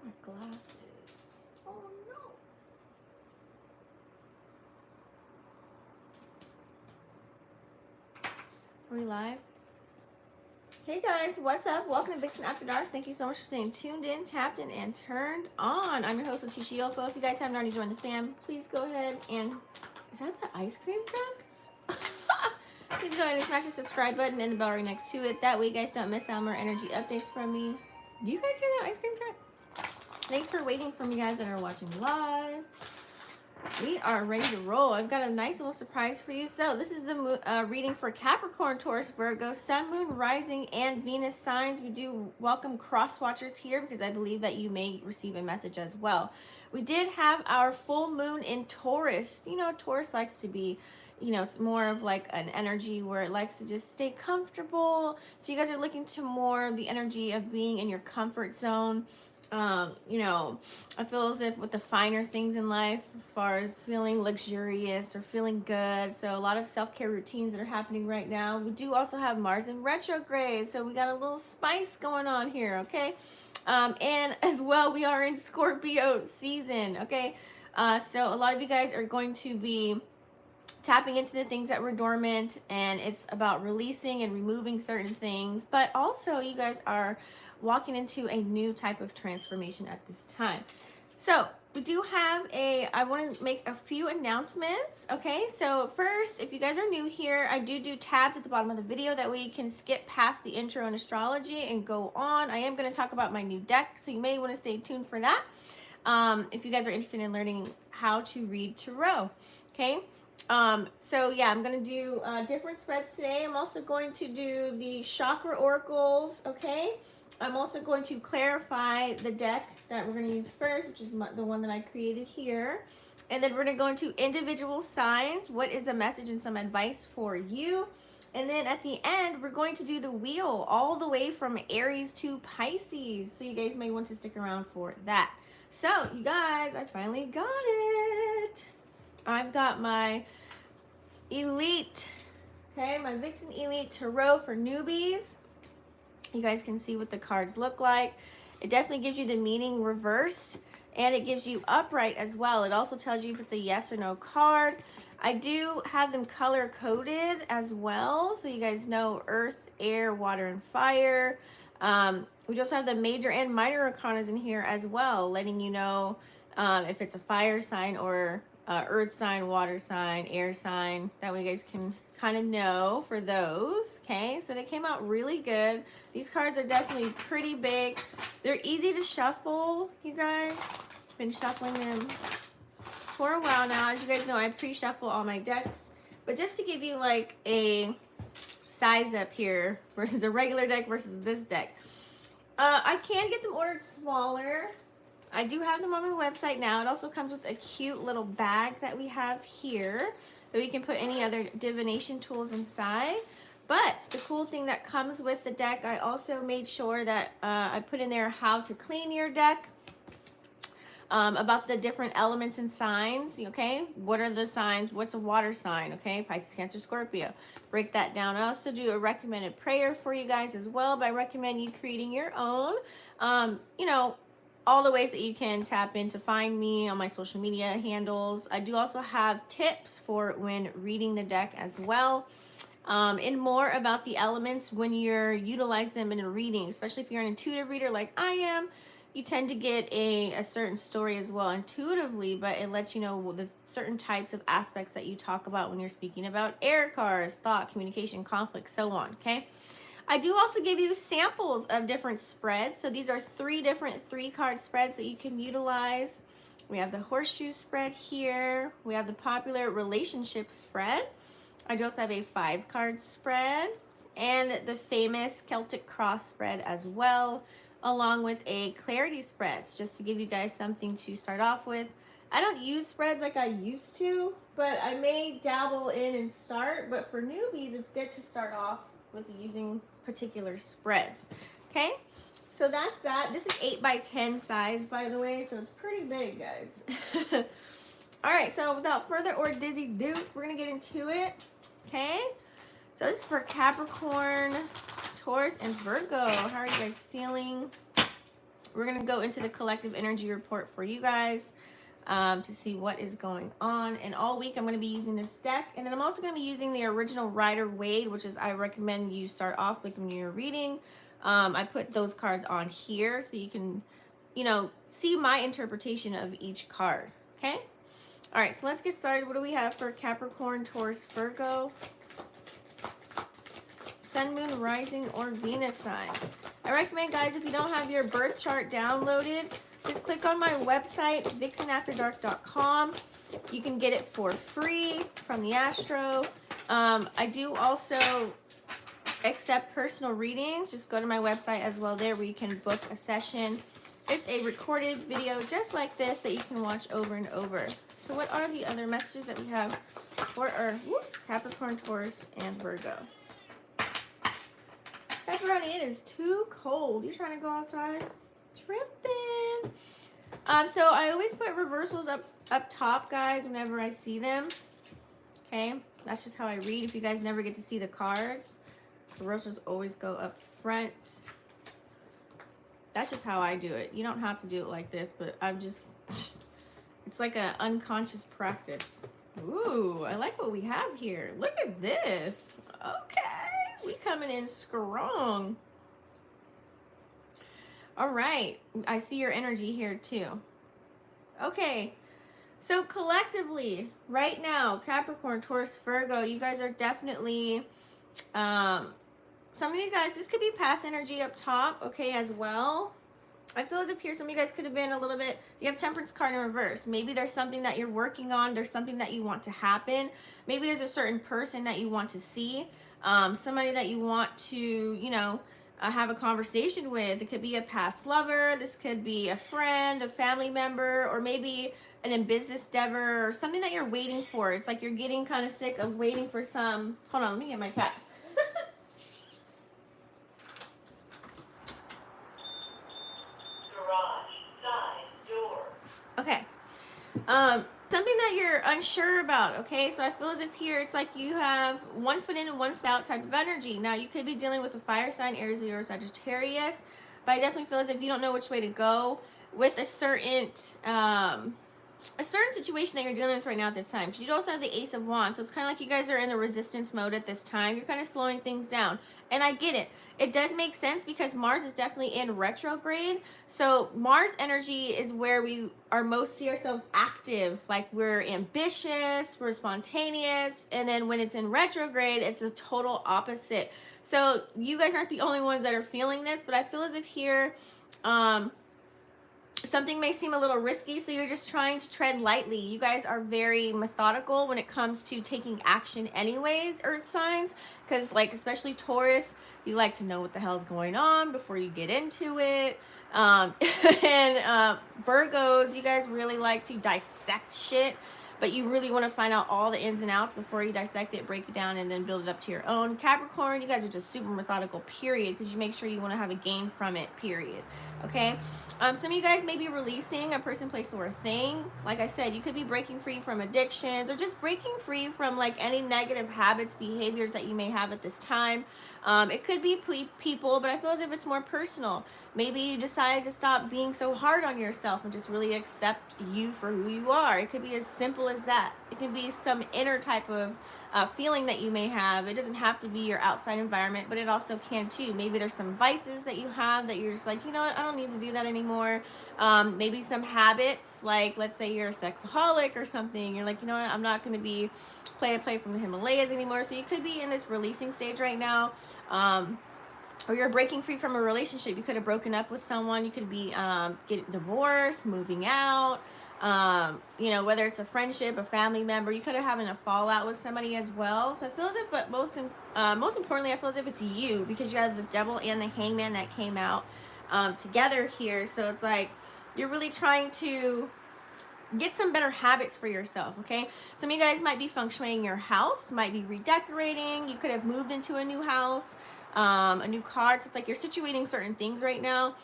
My glasses. Oh no. Are we live? Hey guys, what's up? Welcome to Vixen After Dark. Thank you so much for staying tuned in, tapped in, and turned on. I'm your host, Leticia Yofo. If you guys haven't already joined the fam, please go ahead and... Is that the ice cream truck? Please go ahead and smash the subscribe button and the bell right next to it. That way you guys don't miss out more energy updates from me. Do you guys hear that ice cream truck? Thanks for waiting for me, guys that are watching live. We are ready to roll. I've got a nice little surprise for you. So this is the reading for Capricorn, Taurus, Virgo, Sun, Moon, Rising, and Venus signs. We do welcome cross watchers here because I believe that you may receive a message as well. We did have our full moon in Taurus. You know, Taurus likes to be, you know, it's more of like an energy where it likes to just stay comfortable. So you guys are looking to more of the energy of being in your comfort zone. You know, I feel as if with the finer things in life, as far as feeling luxurious or feeling good. So a lot of self-care routines that are happening right now. We do also have Mars in retrograde. So we got a little spice going on here. Okay. And as well, we are in Scorpio season. Okay. So a lot of you guys are going to be tapping into the things that were dormant, and it's about releasing and removing certain things, but also you guys are walking into a new type of transformation at this time. So we do have I want to make a few announcements. Okay, so first, if you guys are new here, I do tabs at the bottom of the video. That way you can skip past the intro and astrology and go on. I am going to talk about my new deck, so you may want to stay tuned for that. If you guys are interested in learning how to read tarot. Okay. So yeah, I'm going to do different spreads today. I'm also going to do the Chakra Oracles. Okay. I'm also going to clarify the deck that we're going to use first, which is the one that I created here. And then we're going to go into individual signs. What is the message and some advice for you? And then at the end, we're going to do the wheel all the way from Aries to Pisces. So you guys may want to stick around for that. So you guys, I finally got it. I've got my Elite, okay, my Vixen Elite Tarot for newbies. You guys can see what the cards look like. It definitely gives you the meaning reversed, and it gives you upright as well. It also tells you if it's a yes or no card. I do have them color coded as well, so you guys know earth, air, water, and fire. We also have the major and minor arcanas in here as well, letting you know if it's a fire sign or earth sign, water sign, air sign. That way you guys can kind of know for those. Okay, so they came out really good. These cards are definitely pretty big. They're easy to shuffle, you guys. Been shuffling them for a while now. As you guys know, I pre-shuffle all my decks. But just to give you like a size up here versus a regular deck versus this deck. I can get them ordered smaller. I do have them on my website now. It also comes with a cute little bag that we have here that we can put any other divination tools inside. But the cool thing that comes with the deck, I also made sure that I put in there how to clean your deck, about the different elements and signs. Okay, what are the signs? What's a water sign? Okay, Pisces, Cancer, Scorpio. Break that down. I also do a recommended prayer for you guys as well, but I recommend you creating your own. You know, all the ways that you can tap in to find me on my social media handles. I do also have tips for when reading the deck as well. And more about the elements when you're utilizing them in a reading, especially if you're an intuitive reader like I am. You tend to get a certain story as well intuitively, but it lets you know the certain types of aspects that you talk about when you're speaking about air cards, thought, communication, conflict, so on. Okay. I do also give you samples of different spreads. So these are 3 different 3-card spreads that you can utilize. We have the horseshoe spread here. We have the popular relationship spread. I do also have a 5-card spread and the famous Celtic cross spread as well, along with a clarity spread, just to give you guys something to start off with. I don't use spreads like I used to, but I may dabble in and start. But for newbies, it's good to start off with using particular spreads. Okay, so that's that. This is 8x10 size, by the way, so it's pretty big, guys. All right, so without further ado, we're gonna get into it. Okay, so this is for Capricorn, Taurus, and Virgo. How are you guys feeling? we're going to go into the collective energy report for you guys to see what is going on. And all week I'm going to be using this deck. And then I'm also going to be using the original Rider-Waite, which is I recommend you start off with when you're reading. I put those cards on here so you can, you know, see my interpretation of each card. Okay? All right, so let's get started. What do we have for Capricorn, Taurus, Virgo, Sun, Moon, Rising, or Venus sign? I recommend, guys, if you don't have your birth chart downloaded, just click on my website, vixenafterdark.com. You can get it for free from the Astro. I do also accept personal readings. Just go to my website as well there where you can book a session. It's a recorded video just like this that you can watch over and over. So what are the other messages that we have for our Capricorn, Taurus, and Virgo? Pepperoni, it is too cold. You trying to go outside? Tripping. So I always put reversals up top, guys, whenever I see them. Okay, that's just how I read. If you guys never get to see the cards, reversals always go up front. That's just how I do it. You don't have to do it like this, but I'm just, it's like an unconscious practice. Ooh, I like what we have here. Look at this. Okay, we coming in strong. All right, I see your energy here too. Okay, so collectively, right now, Capricorn, Taurus, Virgo, you guys are definitely, some of you guys, this could be past energy up top, okay, as well. I feel as if here some of you guys could have been a little bit, you have Temperance card in reverse. Maybe there's something that you're working on. There's something that you want to happen. Maybe there's a certain person that you want to see. Somebody that you want to, you know, have a conversation with. It could be a past lover. This could be a friend, a family member, or maybe an business endeavor or something that you're waiting for. It's like you're getting kind of sick of waiting for some, hold on, let me get my cat. Okay, something that you're unsure about, okay? So I feel as if here it's like you have one foot in and one foot out type of energy. Now, you could be dealing with a fire sign, Aries, Leo, or Sagittarius, but I definitely feel as if you don't know which way to go with a certain situation that you're dealing with right now at this time. Because you also have the Ace of Wands, so it's kind of like you guys are in the resistance mode at this time. You're kind of slowing things down, and I get it. It does make sense because Mars is definitely in retrograde. So Mars energy is where we are most see ourselves active. Like we're ambitious, we're spontaneous. And then when it's in retrograde, it's a total opposite. So you guys aren't the only ones that are feeling this, but I feel as if here, something may seem a little risky, so you're just trying to tread lightly. You guys are very methodical when it comes to taking action anyways, Earth signs, because like especially Taurus, you like to know what the hell's going on before you get into it. And Virgos, you guys really like to dissect shit, but you really want to find out all the ins and outs before you dissect it, break it down, and then build it up to your own. Capricorn, you guys are just super methodical, period, because you make sure you want to have a gain from it, period. Okay? Some of you guys may be releasing a person, place, or a thing. Like I said, you could be breaking free from addictions or just breaking free from like any negative habits, behaviors that you may have at this time. It could be people, but I feel as if it's more personal. Maybe you decide to stop being so hard on yourself and just really accept you for who you are. It could be as simple as that. It could be some inner type of feeling that you may have. It doesn't have to be your outside environment, but it also can too. Maybe there's some vices that you have that you're just like, you know what, I don't need to do that anymore. Maybe some habits, like let's say you're a sexaholic or something. You're like, you know what, I'm not going to be play from the Himalayas anymore. So you could be in this releasing stage right now. Or you're breaking free from a relationship. You could have broken up with someone. You could be getting divorced, moving out. You know, whether it's a friendship, a family member, you could have having a fallout with somebody as well. So I feel as if, but most importantly, I feel as if it's you, because you have the Devil and the Hangman that came out together here. So it's like you're really trying to get some better habits for yourself, okay? Some of you guys might be feng shuiing your house, might be redecorating. You could have moved into a new house. a new card. So it's like you're situating certain things right now.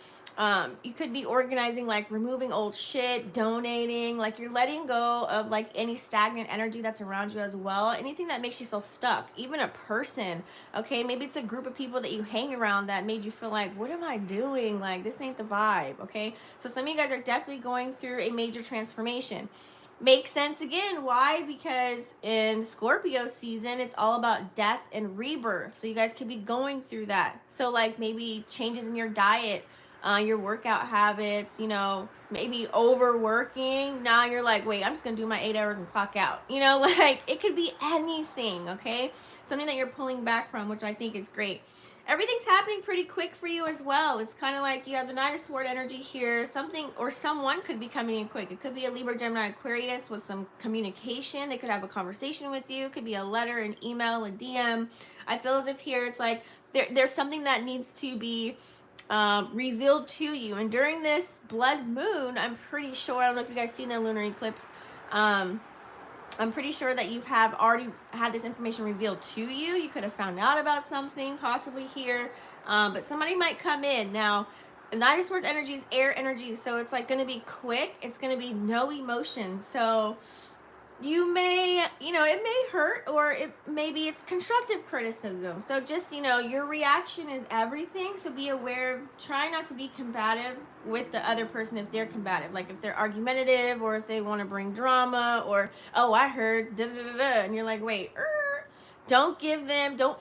You could be organizing, like removing old shit, donating, like you're letting go of like any stagnant energy that's around you as well. Anything that makes you feel stuck, even a person, okay? Maybe it's a group of people that you hang around that made you feel like, what am I doing? Like, this ain't the vibe, okay? So some of you guys are definitely going through a major transformation. Makes sense again. Why? Because in Scorpio season, it's all about death and rebirth. So you guys could be going through that. So like maybe changes in your diet, your workout habits, you know, maybe overworking. Now you're like, wait, I'm just gonna do my 8 hours and clock out. You know, like it could be anything, okay? Something that you're pulling back from, which I think is great. Everything's happening pretty quick for you as well. It's kind of like you have the Knight of Swords energy here. Something or someone could be coming in quick. It could be a Libra, Gemini, Aquarius with some communication. They could have a conversation with you. It could be a letter, an email, a DM. I feel as if here it's like there's something that needs to be revealed to you. And during this blood moon, I'm pretty sure, I don't know if you guys seen the lunar eclipse, I'm pretty sure that you have already had this information revealed to you. You could have found out about something possibly here, but somebody might come in. Now, Knight of Swords energy is air energy, so it's like going to be quick. It's going to be no emotion. So you may, you know, it may hurt, or maybe it's constructive criticism. So just, you know, your reaction is everything. So be aware of, try not to be combative with the other person if they're combative. Like if they're argumentative, or if they want to bring drama, or, oh, I heard da da da da, and you're like, wait, don't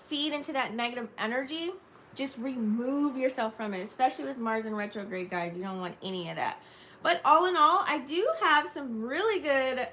feed into that negative energy. Just remove yourself from it, especially with Mars in retrograde, guys. You don't want any of that. But all in all, I do have some really good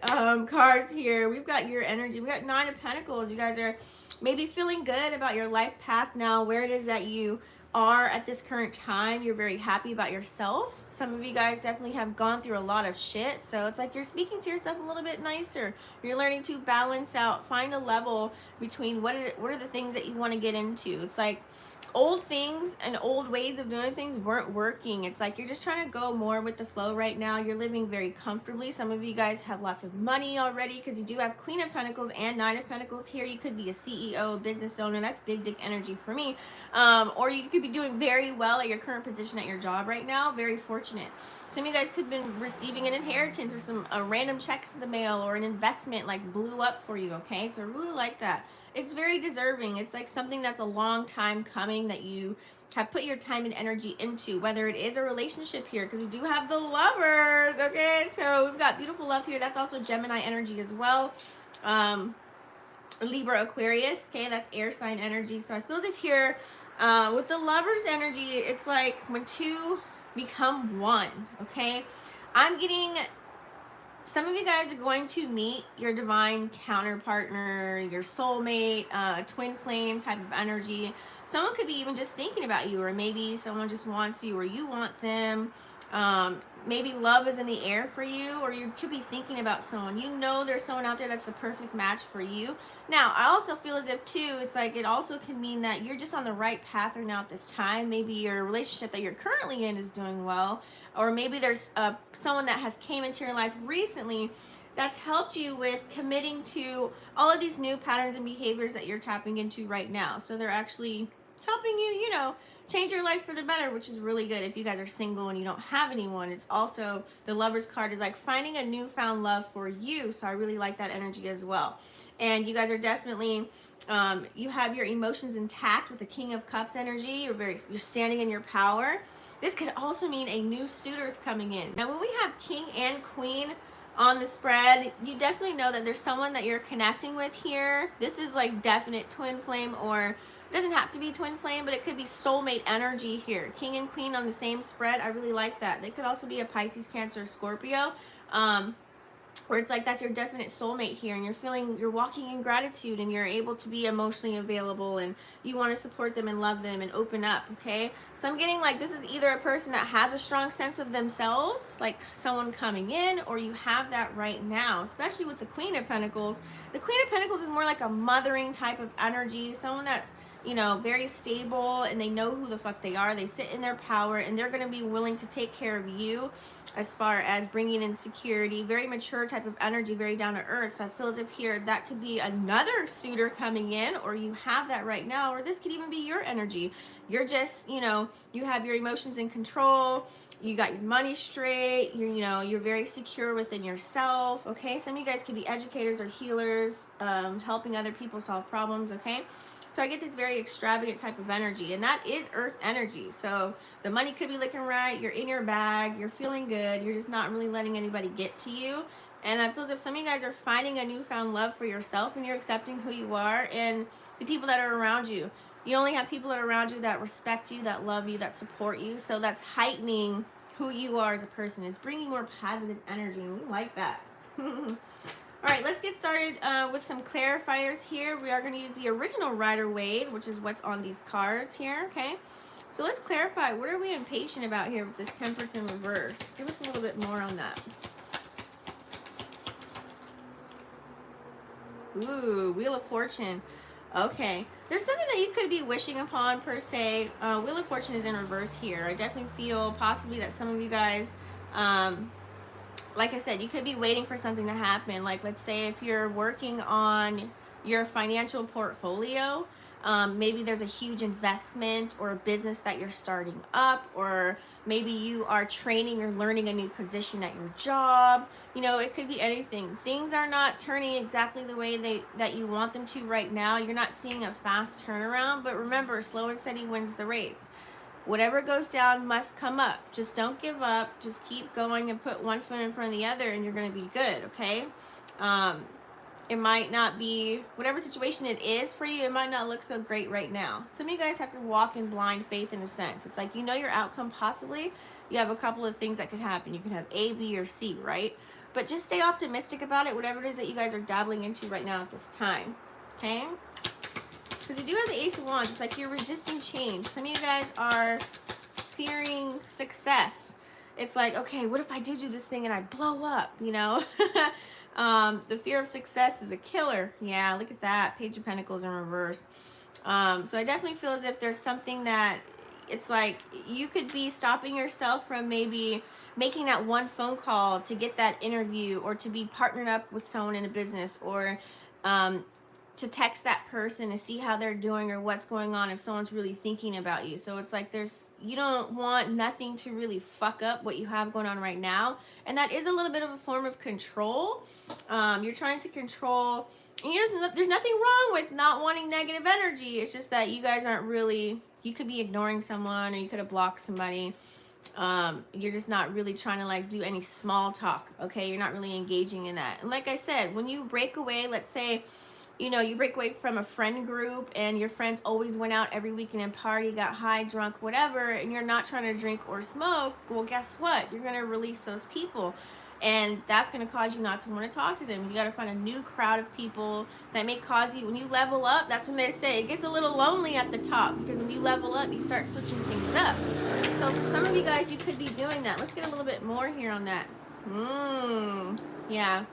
cards here. We've got your energy. We got 9 of Pentacles. You guys are maybe feeling good about your life path now, where it is that you are at this current time. You're very happy about yourself. Some of you guys definitely have gone through a lot of shit. So it's like you're speaking to yourself a little bit nicer. You're learning to balance out, find a level between what are the things that you want to get into. It's like old things and old ways of doing things weren't working. It's like you're just trying to go more with the flow right now. You're living very comfortably. Some of you guys have lots of money already because you do have Queen of Pentacles and 9 of Pentacles here. You could be a CEO, a business owner. That's big dick energy for me. Or you could be doing very well at your current position at your job right now. Very fortunate. Some of you guys could have been receiving an inheritance or some random checks in the mail, or an investment like blew up for you, okay? So I really like that. It's very deserving. It's like something that's a long time coming that you have put your time and energy into, whether it is a relationship here, because we do have the Lovers, okay? So we've got beautiful love here. That's also Gemini energy as well. Libra, Aquarius, okay? That's air sign energy. So I feel as if here, with the Lovers energy, it's like when two become one, okay? I'm getting... Some of you guys are going to meet your divine counterpartner, your soulmate, twin flame type of energy. Someone could be even just thinking about you, or maybe someone just wants you, or you want them. Maybe love is in the air for you, or you could be thinking about someone. You know there's someone out there that's the perfect match for you. Now, I also feel as if, too, it's like it also can mean that you're just on the right path right now at this time. Maybe your relationship that you're currently in is doing well, or maybe there's someone that has came into your life recently that's helped you with committing to all of these new patterns and behaviors that you're tapping into right now. So they're actually helping you, you know, change your life for the better, which is really good. If you guys are single and you don't have anyone, it's also, the Lovers card is like finding a newfound love for you. So I really like that energy as well. And you guys are definitely, you have your emotions intact with the King of Cups energy. You're standing in your power. This could also mean a new suitor's coming in. Now, when we have King and Queen on the spread, you definitely know that there's someone that you're connecting with here. This is like definite twin flame, or it doesn't have to be twin flame, but it could be soulmate energy here. King and Queen on the same spread. I really like that. They could also be a Pisces, Cancer, Scorpio, where it's like that's your definite soulmate here, and you're walking in gratitude, and you're able to be emotionally available, and you want to support them and love them and open up, okay? So I'm getting like this is either a person that has a strong sense of themselves, like someone coming in, or you have that right now, especially with the Queen of Pentacles. The Queen of Pentacles is more like a mothering type of energy, someone that's you know, very stable, and they know who the fuck they are. They sit in their power, and they're going to be willing to take care of you as far as bringing in security. Very mature type of energy, very down to earth. So I feel as if here that could be another suitor coming in, or you have that right now, or this could even be your energy. You're just, you know, you have your emotions in control, you got your money straight, you know, you're very secure within yourself. Okay, some of you guys could be educators or healers, helping other people solve problems. Okay, so I get this very extravagant type of energy, and that is earth energy. So the money could be looking right, you're in your bag, you're feeling good, you're just not really letting anybody get to you. And I feel as if some of you guys are finding a newfound love for yourself, and you're accepting who you are and the people that are around you. You only have people that are around you that respect you, that love you, that support you. So that's heightening who you are as a person. It's bringing more positive energy, and we like that. All right, let's get started with some clarifiers here. We are going to use the original Rider-Waite, which is what's on these cards here, okay? So let's clarify, what are we impatient about here with this Temperance in reverse? Give us a little bit more on that. Ooh, Wheel of Fortune. Okay, there's something that you could be wishing upon per se. Wheel of Fortune is in reverse here. I definitely feel possibly that some of you guys, like I said, you could be waiting for something to happen. Like, let's say if you're working on your financial portfolio, maybe there's a huge investment or a business that you're starting up, or maybe you are training or learning a new position at your job. You know, it could be anything. Things are not turning exactly the way that you want them to right now. You're not seeing a fast turnaround, but remember, slow and steady wins the race. Whatever goes down must come up. Just don't give up. Just keep going and put one foot in front of the other, and you're going to be good, okay? It might not be, whatever situation it is for you, it might not look so great right now. Some of you guys have to walk in blind faith in a sense. It's like, you know your outcome possibly. You have a couple of things that could happen. You can have A, B, or C, right? But just stay optimistic about it, whatever it is that you guys are dabbling into right now at this time, okay? Because you do have the Ace of Wands. It's like you're resisting change. Some of you guys are fearing success. It's like, okay, what if I do this thing and I blow up, you know? The fear of success is a killer. Yeah, look at that. Page of Pentacles in reverse. So I definitely feel as if there's something that it's like you could be stopping yourself from maybe making that one phone call to get that interview, or to be partnered up with someone in a business, or to text that person to see how they're doing or what's going on if someone's really thinking about you. So it's like you don't want nothing to really fuck up what you have going on right now. And that is a little bit of a form of control. You're trying to control, and there's nothing wrong with not wanting negative energy. It's just that you guys aren't really, you could be ignoring someone, or you could have blocked somebody. You're just not really trying to like do any small talk, okay? You're not really engaging in that. And like I said, when you break away, let's say, you know, you break away from a friend group and your friends always went out every weekend and party, got high, drunk, whatever, and you're not trying to drink or smoke, well, guess what? You're going to release those people. And that's going to cause you not to want to talk to them. You got to find a new crowd of people that may cause you, when you level up, that's when they say it gets a little lonely at the top, because when you level up, you start switching things up. So for some of you guys, you could be doing that. Let's get a little bit more here on that. Yeah.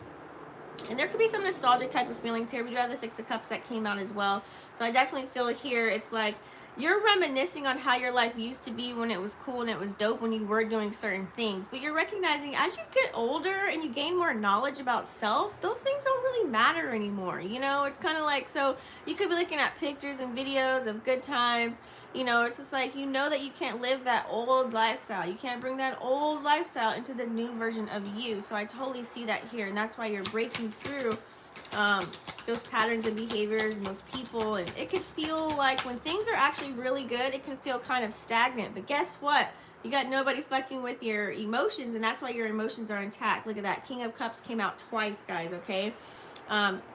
And there could be some nostalgic type of feelings here. We do have the Six of Cups that came out as well. So I definitely feel here it's like you're reminiscing on how your life used to be when it was cool and it was dope when you were doing certain things. But you're recognizing as you get older and you gain more knowledge about self, those things don't really matter anymore. You know, it's kind of like, so you could be looking at pictures and videos of good times. You know, it's just like, you know that you can't live that old lifestyle. You can't bring that old lifestyle into the new version of you. So I totally see that here. And that's why you're breaking through those patterns and behaviors and those people. And it could feel like when things are actually really good, it can feel kind of stagnant. But guess what? You got nobody fucking with your emotions. And that's why your emotions are intact. Look at that. King of Cups came out twice, guys, okay?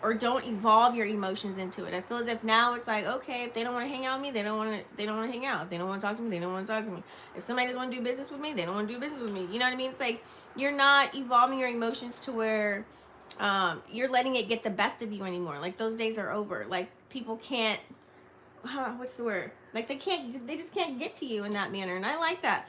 Or don't evolve your emotions into it. I feel as if now it's like, okay, if they don't want to hang out with me, they don't want to hang out. If they don't want to talk to me, they don't want to talk to me. If somebody doesn't want to do business with me, they don't want to do business with me. You know what I mean? It's like you're not evolving your emotions to where you're letting it get the best of you anymore. Like those days are over. Like people can't, what's the word? Like they just can't get to you in that manner. And I like that.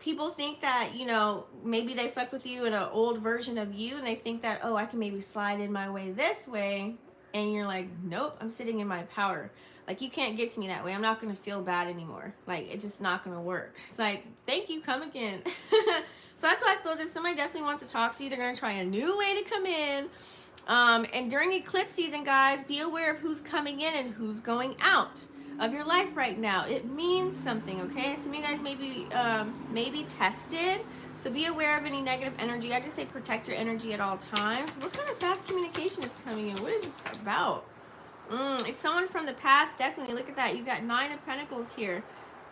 People think that, you know, maybe they fuck with you in an old version of you, and they think that, oh, I can maybe slide in my way this way, and you're like, nope, I'm sitting in my power. Like, you can't get to me that way. I'm not going to feel bad anymore. Like, it's just not going to work. It's like, thank you, come again. So that's why I feel as if somebody definitely wants to talk to you. They're going to try a new way to come in. And during eclipse season, guys, be aware of who's coming in and who's going out of your life right now. It means something, okay? Some of you guys may be tested. So be aware of any negative energy. I just say protect your energy at all times. What kind of fast communication is coming in? What is it about? It's someone from the past, definitely. Look at that. You've got 9 of Pentacles here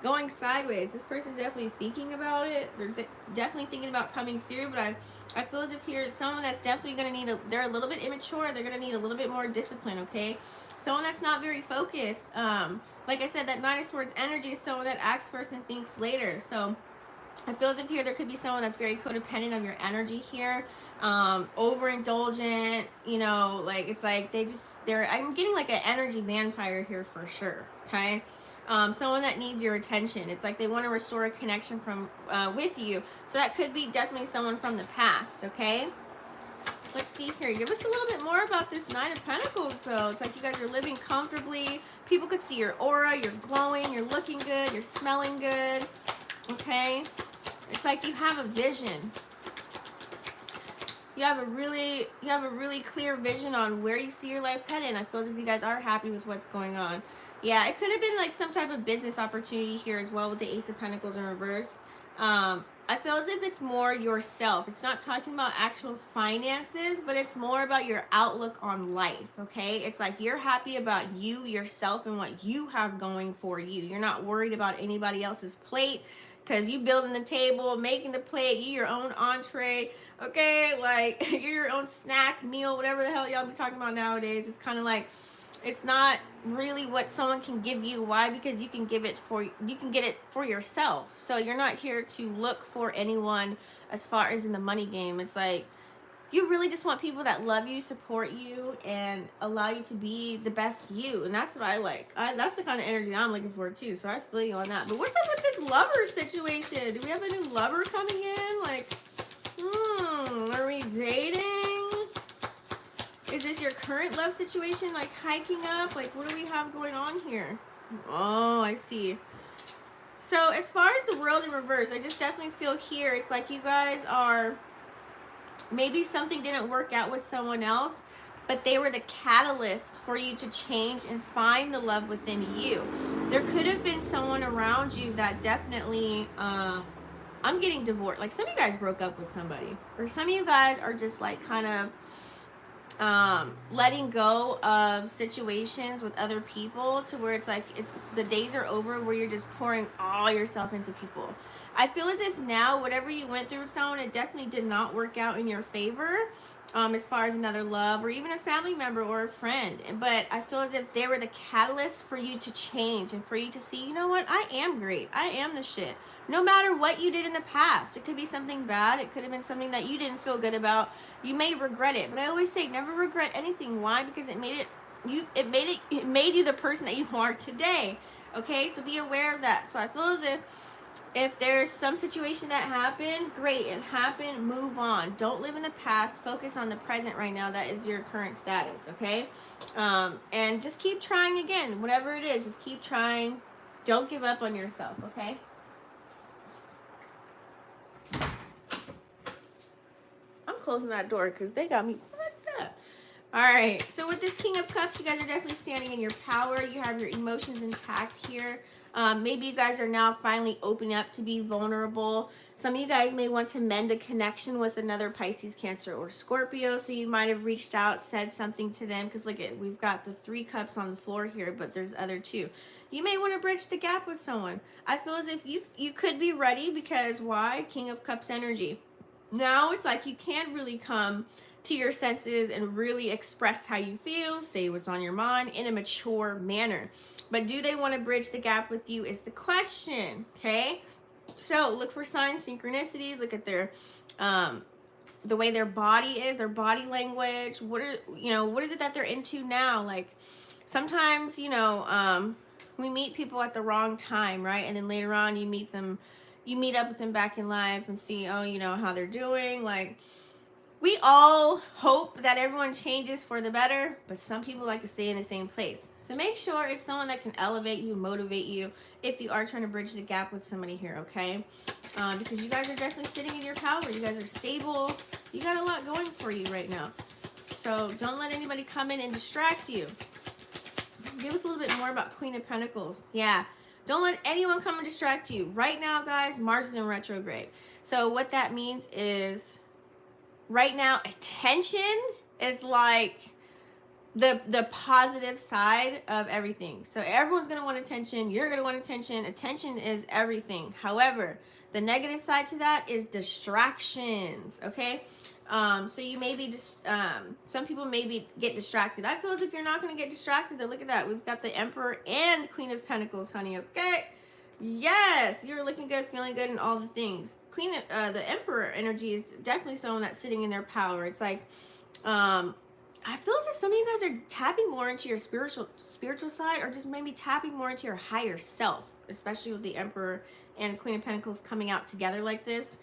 going sideways. This person's definitely thinking about it. They're definitely thinking about coming through, but I feel as if here's someone that's definitely going to need they're a little bit immature. They're going to need a little bit more discipline, okay? Someone that's not very focused. Like I said, that 9 of Swords energy is someone that acts first and thinks later. So I feel as if here there could be someone that's very codependent of your energy here, overindulgent, you know, like it's like I'm getting like an energy vampire here for sure, okay? Someone that needs your attention. It's like they want to restore a connection from with you. So that could be definitely someone from the past, okay? Let's see here. Give us a little bit more about this 9 of Pentacles, though. It's like you guys are living comfortably. People could see your aura. You're glowing. You're looking good. You're smelling good, okay? It's like you have a vision. You have a really clear vision on where you see your life heading. I feel as if you guys are happy with what's going on. Yeah, it could have been like some type of business opportunity here as well with the Ace of Pentacles in reverse. I feel as if it's more yourself. It's not talking about actual finances, but it's more about your outlook on life, okay? It's like you're happy about you, yourself, and what you have going for you. You're not worried about anybody else's plate, because you building the table, making the plate, you your own entree, okay? Like, you're your own snack, meal, whatever the hell y'all be talking about nowadays. It's kind of like, it's not really what someone can give you. Why? Because you can get it for yourself. So you're not here to look for anyone as far as in the money game. It's like, you really just want people that love you, support you, and allow you to be the best you. And that's what I like. That's the kind of energy I'm looking for too. So I feel you on that. But what's up with this lover situation? Do we have a new lover coming in? Like, are we dating? Is this your current love situation, like hiking up? Like, what do we have going on here? Oh, I see. So as far as the world in reverse, I just definitely feel here, it's like you guys are, maybe something didn't work out with someone else, but they were the catalyst for you to change and find the love within you. There could have been someone around you that definitely, I'm getting divorced. Like, some of you guys broke up with somebody, or some of you guys are just like kind of letting go of situations with other people to where it's like the days are over where you're just pouring all yourself into people. I feel as if now whatever you went through with someone, it definitely did not work out in your favor, as far as another love or even a family member or a friend. But I feel as if they were the catalyst for you to change and for you to see, you know what, I am great, I am the shit. No matter what you did in the past, it could be something bad, it could have been something that you didn't feel good about. You may regret it, but I always say never regret anything. Why? Because it made you the person that you are today. Okay, so be aware of that. So I feel as if there's some situation that happened, great, it happened, move on. Don't live in the past, focus on the present right now. That is your current status, okay? And just keep trying again, whatever it is, just keep trying. Don't give up on yourself, okay? I'm closing that door because they got me fucked up. All right, so with this King of Cups, you guys are definitely standing in your power. You have your emotions intact here. Maybe you guys are now finally opening up to be vulnerable. Some of you guys may want to mend a connection with another Pisces, Cancer, or Scorpio. So you might have reached out, said something to them, because look at, we've got the 3 cups on the floor here, but there's other 2. You may want to bridge the gap with someone. I feel as if you could be ready, because why? King of Cups energy. Now it's like you can't really come to your senses and really express how you feel, say what's on your mind in a mature manner. But do they want to bridge the gap with you is the question, okay? So look for signs, synchronicities, look at their the way their body is, their body language. What is it that they're into now? Like, sometimes, we meet people at the wrong time, right? And then later on you meet up with them back in life and see, how they're doing. Like, we all hope that everyone changes for the better, but some people like to stay in the same place. So make sure it's someone that can elevate you, motivate you, if you are trying to bridge the gap with somebody here, okay? Because you guys are definitely sitting in your power. You guys are stable. You got a lot going for you right now. So don't let anybody come in and distract you. Give us a little bit more about Queen of Pentacles. Yeah. Don't let anyone come and distract you. Right now, guys, Mars is in retrograde. So what that means is right now, attention is like the positive side of everything. So everyone's going to want attention. You're going to want attention. Attention is everything. However, the negative side to that is distractions. Okay. So you may be just, some people maybe get distracted. I feel as if you're not going to get distracted. Though. Look at that. We've got the Emperor and Queen of Pentacles, honey. Okay. Yes. You're looking good, feeling good, and all the things. The Emperor energy is definitely someone that's sitting in their power. It's like, I feel as if some of you guys are tapping more into your spiritual side, or just maybe tapping more into your higher self, especially with the Emperor and Queen of Pentacles coming out together like this.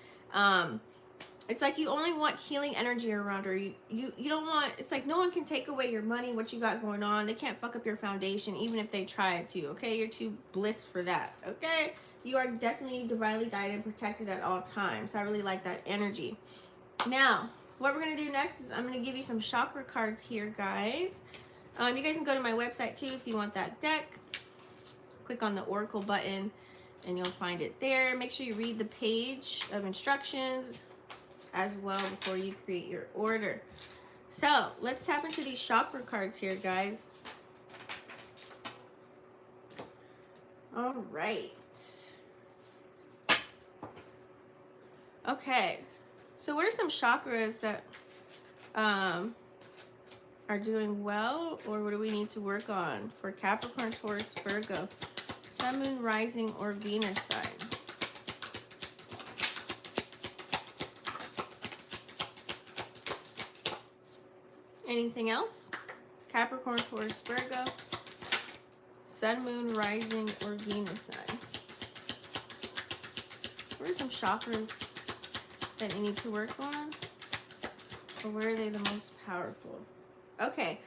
It's like you only want healing energy around her. You don't want, it's like no one can take away your money, what you got going on. They can't fuck up your foundation, even if they try to, okay? You're too bliss for that, okay? You are definitely divinely guided and protected at all times. So I really like that energy. Now, what we're going to do next is I'm going to give you some chakra cards here, guys. You guys can go to my website, too, if you want that deck. Click on the Oracle button, and you'll find it there. Make sure you read the page of instructions as well before you create your order. So let's tap into these chakra cards here, guys. All right. Okay. So what are some chakras that are doing well, or what do we need to work on for Capricorn, Taurus, Virgo, Sun, Moon, Rising, or Venus signs? Anything else? Capricorn, Taurus, Virgo, Sun, Moon, Rising, or Venus signs. What are some chakras that you need to work on? Or where are they the most powerful? Okay.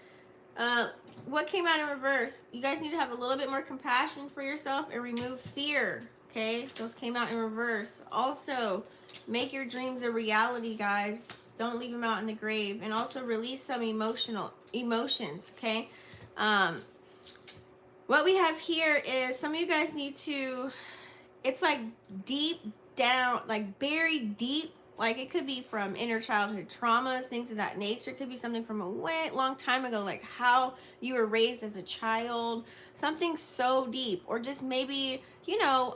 What came out in reverse? You guys need to have a little bit more compassion for yourself and remove fear. Okay? Those came out in reverse. Also, make your dreams a reality, guys. Don't leave them out in the grave. And also release some emotions, okay? What we have here is some of you guys need to, it's like deep down, like buried deep. Like it could be from inner childhood traumas, things of that nature. It could be something from a long time ago, like how you were raised as a child. Something so deep. Or just maybe, you know,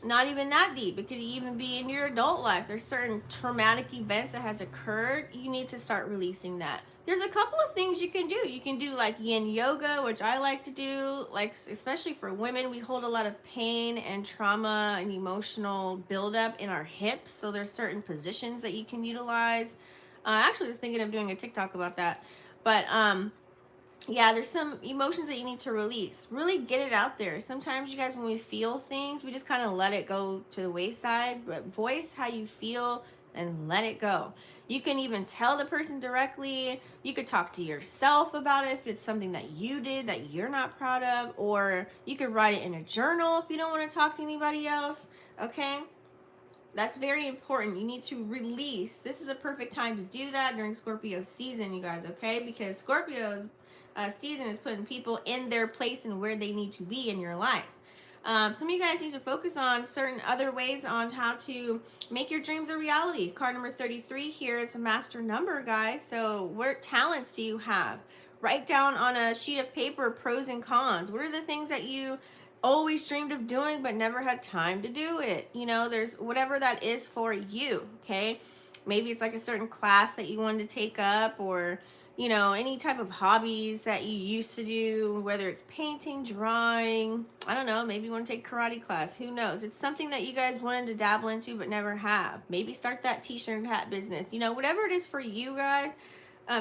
not even that deep. It could even be in your adult life. There's certain traumatic events that has occurred. You need to start releasing that. There's a couple of things you can do. You can do like yin yoga, which I like to do. Like especially for women, we hold a lot of pain and trauma and emotional buildup in our hips. So there's certain positions that you can utilize. Actually, I was thinking of doing a TikTok about that. But yeah, there's some emotions that you need to release. Really get it out there. Sometimes you guys, when we feel things, we just kind of let it go to the wayside. But voice how you feel and let it go. You can even tell the person directly. You could talk to yourself about it if it's something that you did that you're not proud of. Or you could write it in a journal if you don't want to talk to anybody else. Okay? That's very important. You need to release. This is a perfect time to do that during Scorpio season, you guys, okay? Because Scorpio's season is putting people in their place and where they need to be in your life. Some of you guys need to focus on certain other ways on how to make your dreams a reality. Card number 33 here, it's a master number, guys. So what talents do you have? Write down on a sheet of paper pros and cons. What are the things that you always dreamed of doing but never had time to do it? You know, there's whatever that is for you, okay? Maybe it's like a certain class that you wanted to take up, or you know, any type of hobbies that you used to do, whether it's painting, drawing, I don't know, maybe you want to take karate class, who knows? It's something that you guys wanted to dabble into but never have. Maybe start that t-shirt and hat business, you know, whatever it is for you guys.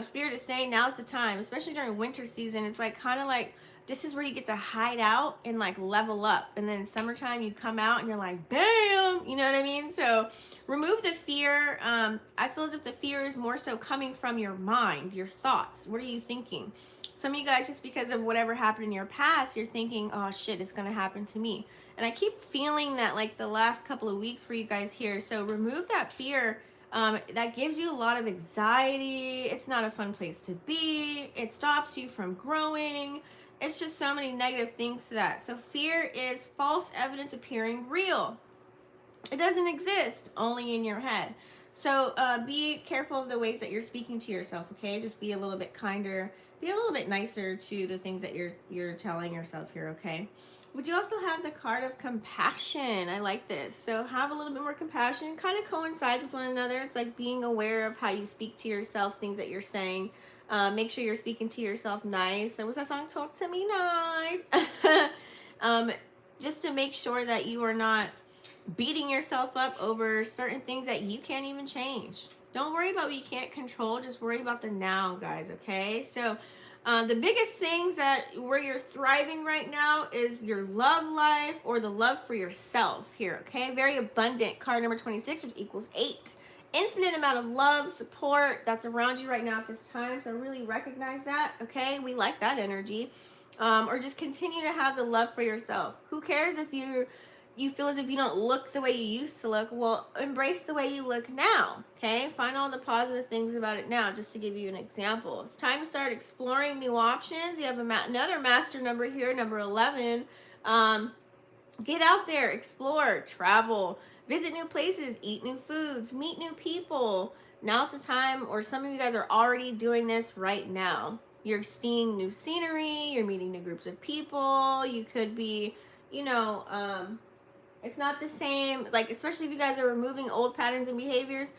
Spirit is saying now's the time, especially during winter season. It's like kind of like this is where you get to hide out and like level up. And then summertime you come out and you're like, bam, you know what I mean? So remove the fear. I feel as if the fear is more so coming from your mind, your thoughts. What are you thinking? Some of you guys, just because of whatever happened in your past, you're thinking, oh shit, it's going to happen to me. And I keep feeling that like the last couple of weeks for you guys here. So remove that fear. That gives you a lot of anxiety. It's not a fun place to be. It stops you from growing. It's just so many negative things to that. So fear is false evidence appearing real. It doesn't exist, only in your head. So be careful of the ways that you're speaking to yourself, okay? Just be a little bit kinder. Be a little bit nicer to the things that you're telling yourself here, okay? Would you also have the card of compassion? I like this. So have a little bit more compassion. Kind of coincides with one another. It's like being aware of how you speak to yourself, things that you're saying. Make sure you're speaking to yourself nice. What's that song? Talk to me nice. Just to make sure that you are not beating yourself up over certain things that you can't even change. Don't worry about what you can't control. Just worry about the now, guys, okay? So the biggest things that where you're thriving right now is your love life or the love for yourself here, okay? Very abundant. Card number 26, which equals 8. Infinite amount of love, support that's around you right now at this time. So really recognize that, okay? We like that energy. Or just continue to have the love for yourself. Who cares if you feel as if you don't look the way you used to look? Well, embrace the way you look now, okay? Find all the positive things about it now, just to give you an example. It's time to start exploring new options. You have another master number here, number 11. Get out there, explore, travel, visit new places, eat new foods, meet new people. Now's the time, or some of you guys are already doing this right now. You're seeing new scenery, you're meeting new groups of people. You could be, you know, it's not the same, like, especially if you guys are removing old patterns and behaviors,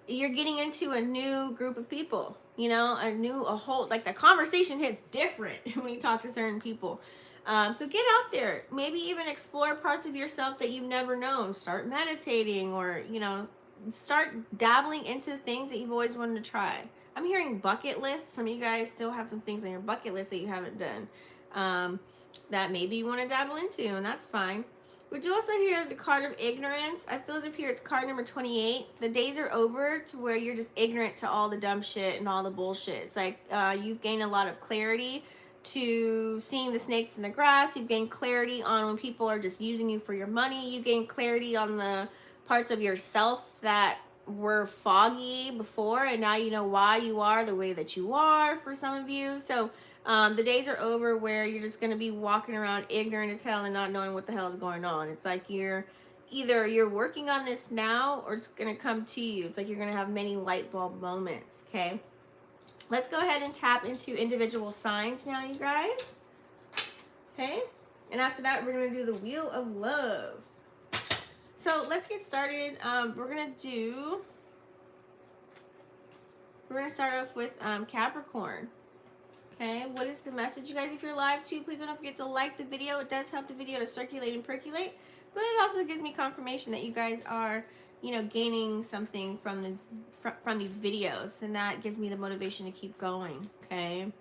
you're getting into a new group of people, you know, a whole, like the conversation hits different when you talk to certain people. So get out there, maybe even explore parts of yourself that you've never known. Start meditating, or, you know, start dabbling into things that you've always wanted to try. I'm hearing bucket lists. Some of you guys still have some things on your bucket list that you haven't done, that maybe you want to dabble into, and that's fine. Would you also hear the card of ignorance? I feel as if here it's card number 28. The days are over to where you're just ignorant to all the dumb shit and all the bullshit. It's like you've gained a lot of clarity to seeing the snakes in the grass. You've gained clarity on when people are just using you for your money. You gained clarity on the parts of yourself that were foggy before, and now you know why you are the way that you are, for some of you. So the days are over where you're just going to be walking around ignorant as hell and not knowing what the hell is going on. It's like you're working on this now, or it's going to come to you. It's like you're going to have many light bulb moments, okay? Let's go ahead and tap into individual signs now, you guys. Okay? And after that, we're going to do the Wheel of Love. So let's get started. We're going to start off with Capricorn. Okay, what is the message, you guys? If you're live too, please don't forget to like the video. It does help the video to circulate and percolate, but it also gives me confirmation that you guys are, you know, gaining something from these videos, and that gives me the motivation to keep going. Okay.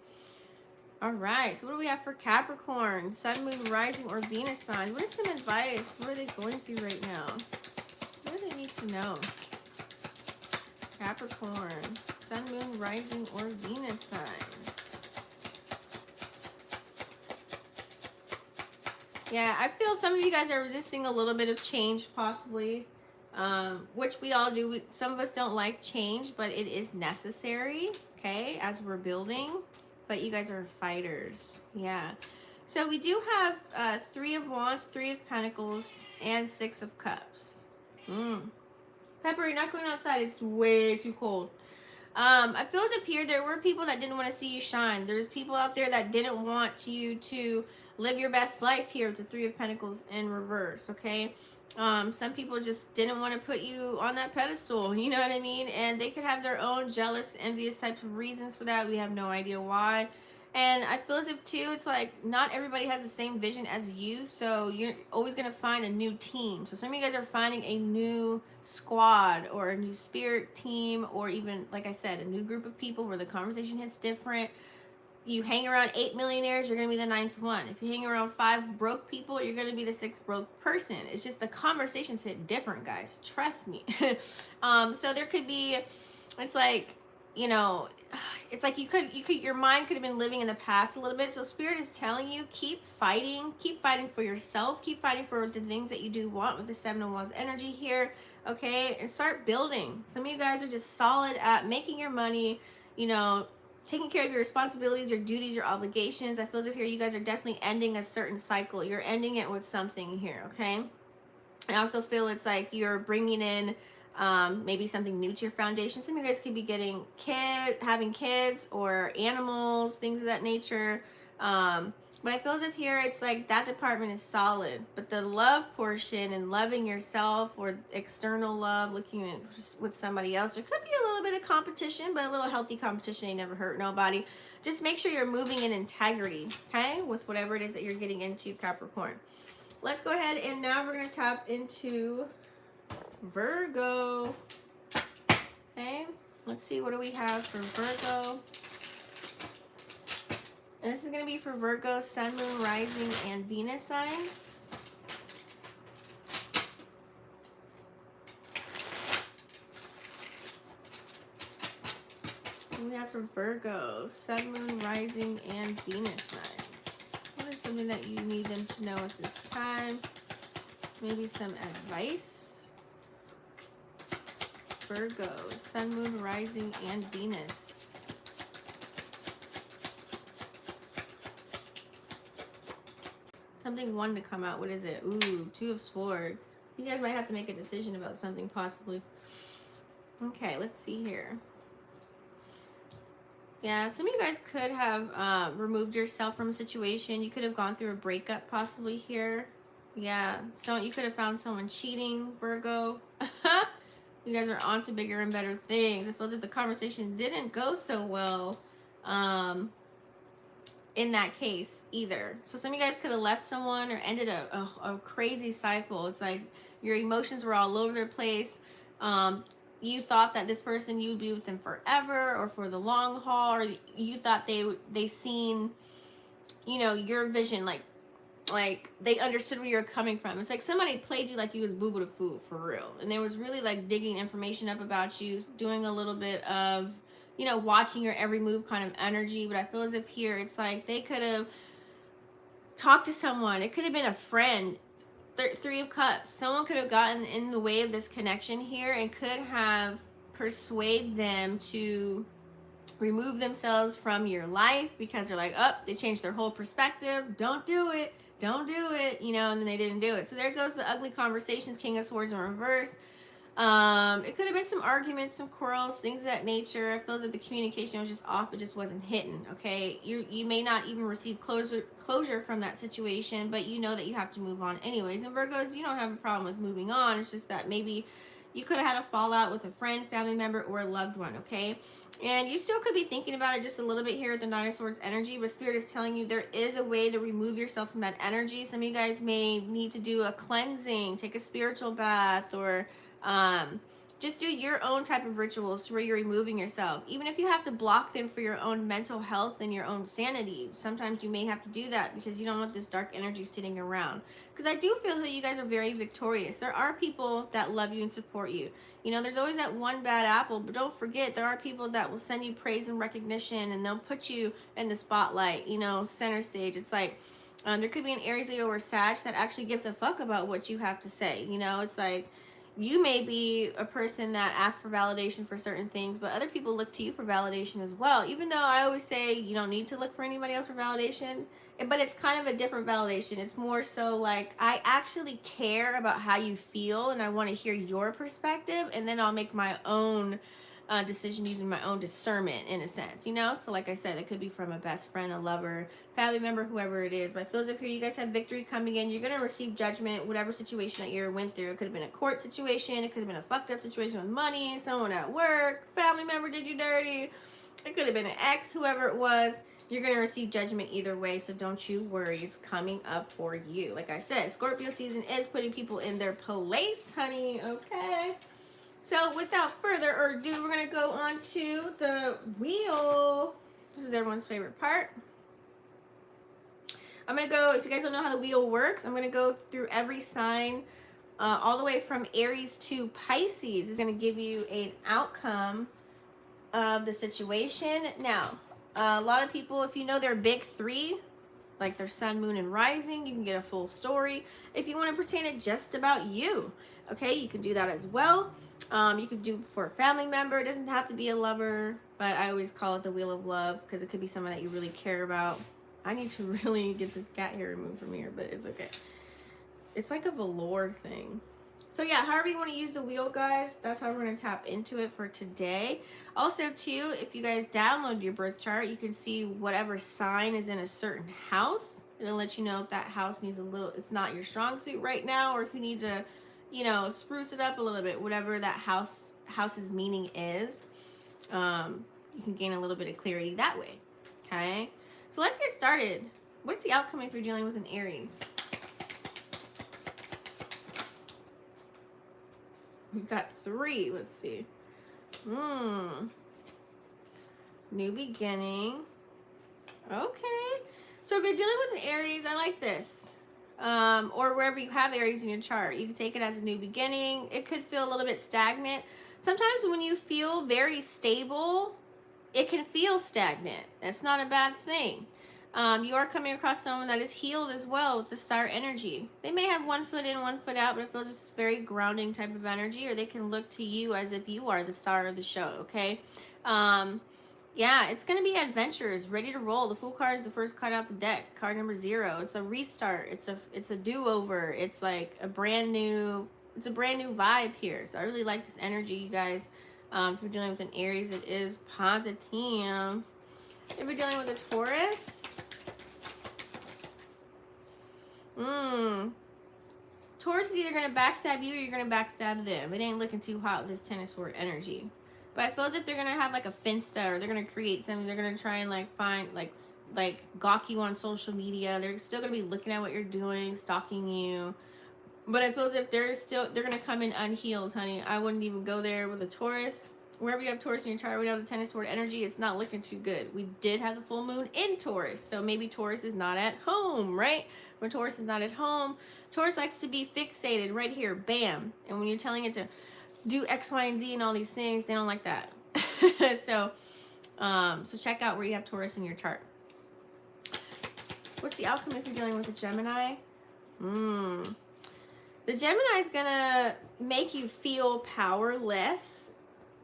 All right. So what do we have for Capricorn? Sun, Moon, Rising, or Venus signs? What is some advice? What are they going through right now? What do they need to know? Capricorn, Sun, Moon, Rising, or Venus signs. Yeah, I feel some of you guys are resisting a little bit of change, possibly, which we all do. Some of us don't like change, but it is necessary, okay, as we're building. But you guys are fighters, yeah. So we do have 3 of Wands, 3 of Pentacles, and 6 of Cups. Pepper, you're not going outside. It's way too cold. I feel as if here there were people that didn't want to see you shine. There's people out there that didn't want you to live your best life here with the 3 of Pentacles in reverse, okay? Some people just didn't want to put you on that pedestal, you know what I mean? And they could have their own jealous, envious types of reasons for that. We have no idea why. And I feel as if, too, it's like not everybody has the same vision as you, so you're always going to find a new team. So some of you guys are finding a new squad or a new spirit team, or even, like I said, a new group of people where the conversation hits different. you hang around 8 millionaires, you're going to be the 9th one. If you hang around 5 broke people, you're going to be the 6th broke person. It's just the conversations hit different, guys. Trust me. So there could be, it's like, you know, it's like your mind could have been living in the past a little bit. So Spirit is telling you, keep fighting for yourself, keep fighting for the things that you do want with the 7 of Wands energy here, okay? And start building. Some of you guys are just solid at making your money, you know, taking care of your responsibilities, your duties, your obligations. I feel as if here you guys are definitely ending a certain cycle. You're ending it with something here, okay? I also feel it's like you're bringing in maybe something new to your foundation. Some of you guys could be getting having kids or animals, things of that nature. But I feel as if here it's like that department is solid, but the love portion and loving yourself or external love, looking at with somebody else, there could be a little bit of competition, but a little healthy competition ain't never hurt nobody. Just make sure you're moving in integrity, okay, with whatever it is that you're getting into, Capricorn. Let's go ahead and now we're going to tap into Virgo. Okay, let's see, what do we have for Virgo? And this is going to be for Virgo, Sun, Moon, Rising, and Venus signs. What do we have for Virgo, Sun, Moon, Rising, and Venus signs? What is something that you need them to know at this time? Maybe some advice. Virgo, Sun, Moon, Rising, and Venus. Something wanted to come out. What is it? Ooh, 2 of Swords. You guys might have to make a decision about something, possibly. Okay, let's see here. Yeah, some of you guys could have removed yourself from a situation. You could have gone through a breakup, possibly here. Yeah, so you could have found someone cheating, Virgo. You guys are on to bigger and better things. It feels like the conversation didn't go so well in that case either. So some of you guys could have left someone or ended a crazy cycle. It's like your emotions were all over the place. You thought that this person, you'd be with them forever or for the long haul, or you thought they seen, you know, your vision, like they understood where you're coming from. It's like somebody played you like you was boo-boo to food for real, and they was really like digging information up about you, doing a little bit of, you know, watching your every move kind of energy. But I feel as if here it's like they could have talked to someone. It could have been a friend. 3 of Cups. Someone could have gotten in the way of this connection here and could have persuaded them to remove themselves from your life because they're like, oh, they changed their whole perspective. Don't do it. Don't do it. You know, and then they didn't do it. So there goes the ugly conversations, King of Swords in reverse. It could have been some arguments, some quarrels, things of that nature. It feels like the communication was just off. It just wasn't hitting. Okay, you may not even receive closure from that situation, but you know that you have to move on anyways. And Virgos, you don't have a problem with moving on. It's just that maybe you could have had a fallout with a friend, family member, or a loved one. Okay, and you still could be thinking about it just a little bit here with the 9 of Swords energy, but Spirit is telling you there is a way to remove yourself from that energy. Some of you guys may need to do a cleansing, take a spiritual bath, or just do your own type of rituals to where you're removing yourself. Even if you have to block them for your own mental health and your own sanity, sometimes you may have to do that because you don't want this dark energy sitting around. Because I do feel that you guys are very victorious. There are people that love you and support you. You know, there's always that one bad apple, but don't forget there are people that will send you praise and recognition, and they'll put you in the spotlight, you know, center stage. It's like there could be an Aries, Leo, or Sag that actually gives a fuck about what you have to say. You know, it's like you may be a person that asks for validation for certain things, but other people look to you for validation as well. Even though I always say you don't need to look for anybody else for validation, but it's kind of a different validation. It's more so like, I actually care about how you feel and I want to hear your perspective, and then I'll make my own decision using my own discernment in a sense, you know? So like I said, it could be from a best friend, a lover, family member, whoever it is. But it feels like here you guys have victory coming in. You're going to receive judgment, whatever situation that you went through. It could have been a court situation. It could have been a fucked up situation with money, someone at work, family member did you dirty. It could have been an ex, whoever it was. You're going to receive judgment either way, so don't you worry. It's coming up for you. Like I said, Scorpio season is putting people in their place, honey, okay? So without further ado, we're going to go on to the wheel. This is everyone's favorite part. I'm going to go, if you guys don't know how the wheel works, I'm going to go through every sign all the way from Aries to Pisces. It's going to give you an outcome of the situation. Now, a lot of people, if you know their big three, like their sun, moon, and rising, you can get a full story. If you want to pertain it just about you, okay, you can do that as well. You could do for a family member. It doesn't have to be a lover, but I always call it the wheel of love because it could be someone that you really care about. I need to really get this cat hair removed from here, but it's okay. It's like a velour thing. So yeah, however you want to use the wheel, guys, that's how we're going to tap into it for today. Also, too, if you guys download your birth chart, you can see whatever sign is in a certain house. It'll let you know if that house needs a little, it's not your strong suit right now, or if you need to, you know, spruce it up a little bit, whatever that house's meaning is. You can gain a little bit of clarity that way. Okay, so let's get started. What's the outcome if you're dealing with an Aries? We've got 3. Let's see. New beginning. Okay. So if you're dealing with an Aries, I like this. Or wherever you have Aries in your chart, you can take it as a new beginning. It could feel a little bit stagnant. Sometimes when you feel very stable, it can feel stagnant. That's not a bad thing. You are coming across someone that is healed as well with the star energy. They may have one foot in, one foot out, but it feels it's very grounding type of energy, or they can look to you as if you are the star of the show, okay? Yeah, it's going to be adventurous, ready to roll. The Fool card is the first card out the deck, card number 0. It's a restart. It's a do-over. It's like a brand new vibe here. So I really like this energy, you guys. If you're dealing with an Aries, it is positive. If you're dealing with a Taurus, Taurus is either going to backstab you or you're going to backstab them. It ain't looking too hot with this Ten of Swords energy. But I feel as if they're going to have like a finsta, or they're going to create something. They're going to try and like find, like gawk you on social media. They're still going to be looking at what you're doing, stalking you. But I feel as if they're going to come in unhealed, honey. I wouldn't even go there with a Taurus. Wherever you have Taurus in your chart, we have the Ten of Swords energy. It's not looking too good. We did have the full moon in Taurus, so maybe Taurus is not at home, right? When Taurus is not at home, Taurus likes to be fixated right here, bam. And when you're telling it to do X, Y, and Z and all these things, they don't like that. So check out where you have Taurus in your chart. What's the outcome if you're dealing with a Gemini? The Gemini is gonna make you feel powerless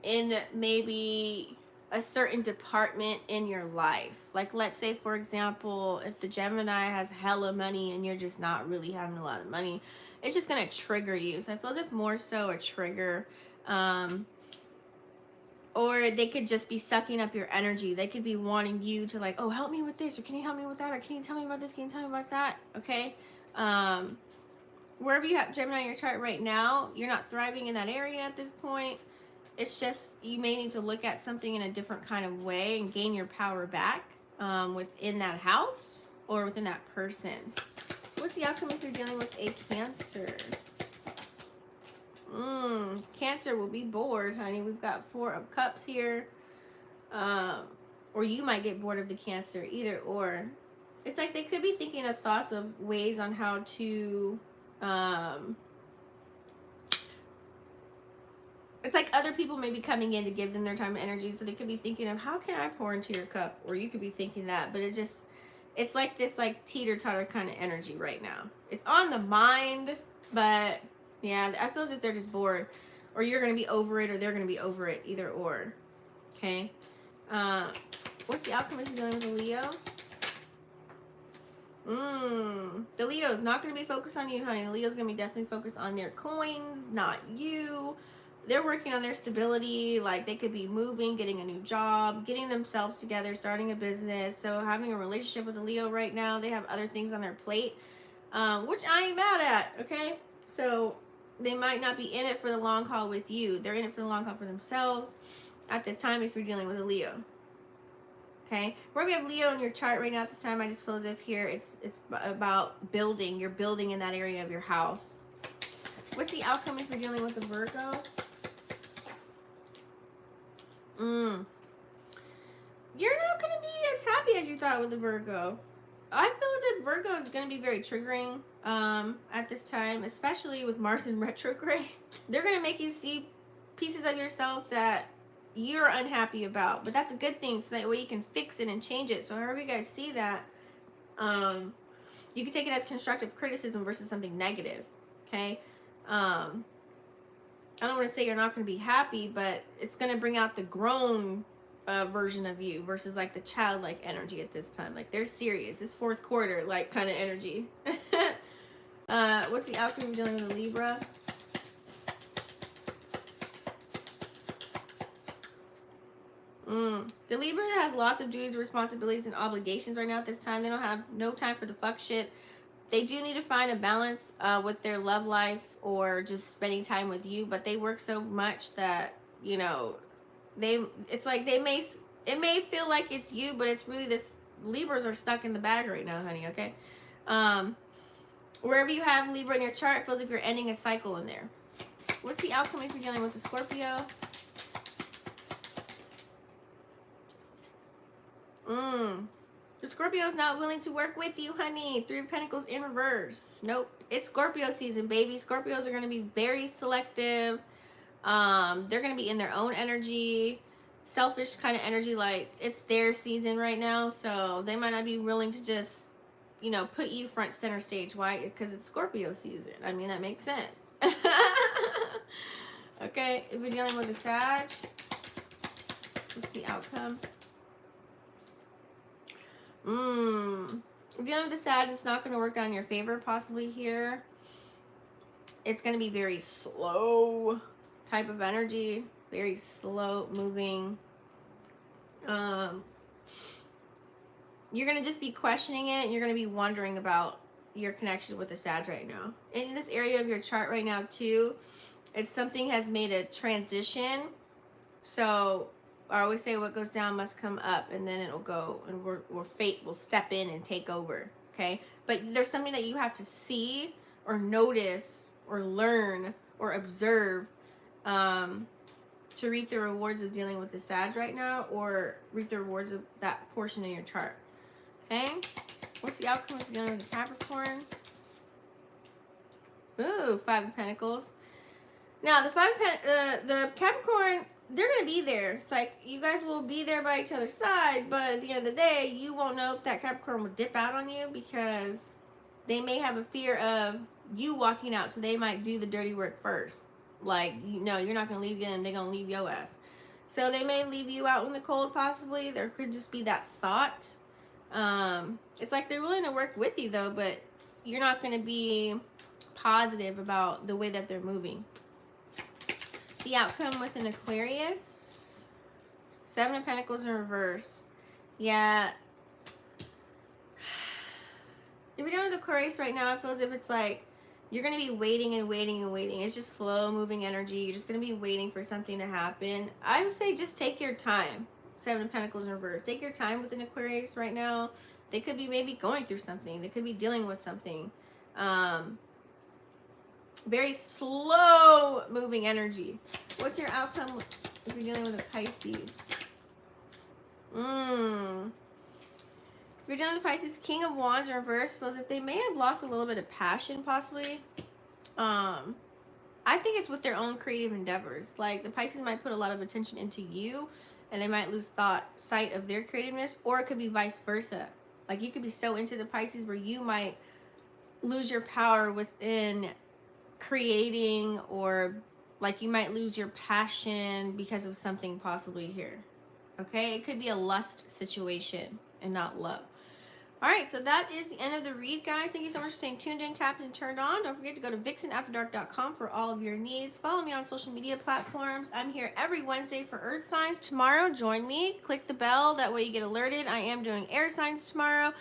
in maybe a certain department in your life. Like, let's say, for example, if the Gemini has hella money and you're just not really having a lot of money, it's just going to trigger you. So I feel as if more so a trigger, or they could just be sucking up your energy. They could be wanting you to, like, oh, help me with this, or can you help me with that, or can you tell me about this, can you tell me about that? Okay. Wherever you have Gemini in your chart right now, you're not thriving in that area at this point. It's just, you may need to look at something in a different kind of way and gain your power back within that house or within that person. What's the outcome if you're dealing with a Cancer? Cancer will be bored, honey. We've got 4 of Cups here. Or you might get bored of the Cancer, either or. It's like they could be thinking of thoughts of ways on how to... it's like other people may be coming in to give them their time and energy, so they could be thinking of, how can I pour into your cup? Or you could be thinking that, but it's like this like teeter-totter kind of energy right now. It's on the mind, but yeah, I feel as if they're just bored, or you're going to be over it, or they're going to be over it, either or. Okay. What's the outcome if you're dealing with a Leo? The Leo is not going to be focused on you, honey. The Leo's going to be definitely focused on their coins, not you. They're working on their stability. Like, they could be moving, getting a new job, getting themselves together, starting a business. So having a relationship with a Leo right now, they have other things on their plate, which I ain't mad at, okay? So they might not be in it for the long haul with you. They're in it for the long haul for themselves at this time if you're dealing with a Leo. Okay, where we have Leo in your chart right now at this time, I just feel as if here it's about building. You're building in that area of your house. What's the outcome if you're dealing with a Virgo? You're not going to be as you thought with the Virgo. I feel as if Virgo is going to be very triggering at this time, especially with Mars in retrograde. They're going to make you see pieces of yourself that you're unhappy about, but that's a good thing, so that way you can fix it and change it. So however you guys see that, you can take it as constructive criticism versus something negative. Okay. I don't want to say you're not going to be happy, but it's going to bring out the grown version of you versus like the childlike energy at this time. Like they're serious. It's fourth quarter, like kind of energy. What's the outcome of dealing with a Libra? The Libra has lots of duties, responsibilities, and obligations right now at this time. They don't have no time for the fuck shit. They do need to find a balance with their love life or just spending time with you, but they work so much that, you know, it's like it may feel like it's you, but it's really this. Libras are stuck in the bag right now, honey, okay? Wherever you have Libra in your chart, it feels like you're ending a cycle in there. What's the outcome if you're dealing with a Scorpio? The Scorpio is not willing to work with you, honey. 3 of Pentacles in reverse. Nope. It's Scorpio season, baby. Scorpios are going to be very selective. They're going to be in their own energy, selfish kind of energy, like it's their season right now. So they might not be willing to just, you know, put you front center stage. Why? Because it's Scorpio season. I mean, that makes sense. Okay, if you're dealing with a Sag, what's the outcome? If you're dealing with the Sag, it's not going to work out in your favor possibly here. It's going to be very slow type of energy, very slow moving. You're going to just be questioning it, and you're going to be wondering about your connection with the Sag right now. And in this area of your chart right now too, it's something has made a transition. So I always say what goes down must come up, and then it'll go, and we're fate will step in and take over. Okay, but there's something that you have to see or notice or learn or observe to reap the rewards of dealing with the Sag right now, or reap the rewards of that portion in your chart. Okay, what's the outcome if you're dealing with the Capricorn? Ooh, 5 of Pentacles. Now the Capricorn, they're gonna be there. It's like you guys will be there by each other's side, but at the end of the day, you won't know if that Capricorn will dip out on you, because they may have a fear of you walking out, so they might do the dirty work first. Like, you know, you're not gonna leave them, they're gonna leave your ass. So they may leave you out in the cold possibly. There could just be that thought. It's like they're willing to work with you though, but you're not gonna be positive about the way that they're moving. The outcome with an Aquarius, 7 of Pentacles in reverse. Yeah. If you're doing the Aquarius right now, it feels as if it's like you're going to be waiting and waiting and waiting. It's just slow moving energy. You're just going to be waiting for something to happen. I would say just take your time. 7 of Pentacles in reverse. Take your time with an Aquarius right now. They could be maybe going through something. They could be dealing with something. Very slow moving energy. What's your outcome if you're dealing with a Pisces? If you're dealing with Pisces, King of Wands in reverse, feels like they may have lost a little bit of passion possibly. I think it's with their own creative endeavors. Like the Pisces might put a lot of attention into you, and they might lose sight of their creativeness, or it could be vice versa. Like you could be so into the Pisces where you might lose your power within creating, or like you might lose your passion because of something possibly here. Okay, it could be a lust situation and not love. All right, so that is the end of the read, guys. Thank you so much for staying tuned in, tapped, and turned on. Don't forget to go to vixenafterdark.com for all of your needs. Follow me on social media platforms. I'm here every Wednesday for Earth signs. Tomorrow, join me. Click the bell. That way you get alerted. I am doing air signs tomorrow.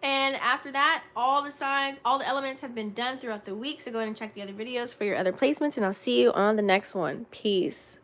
And after that, all the signs, all the elements have been done throughout the week. So go ahead and check the other videos for your other placements. And I'll see you on the next one. Peace.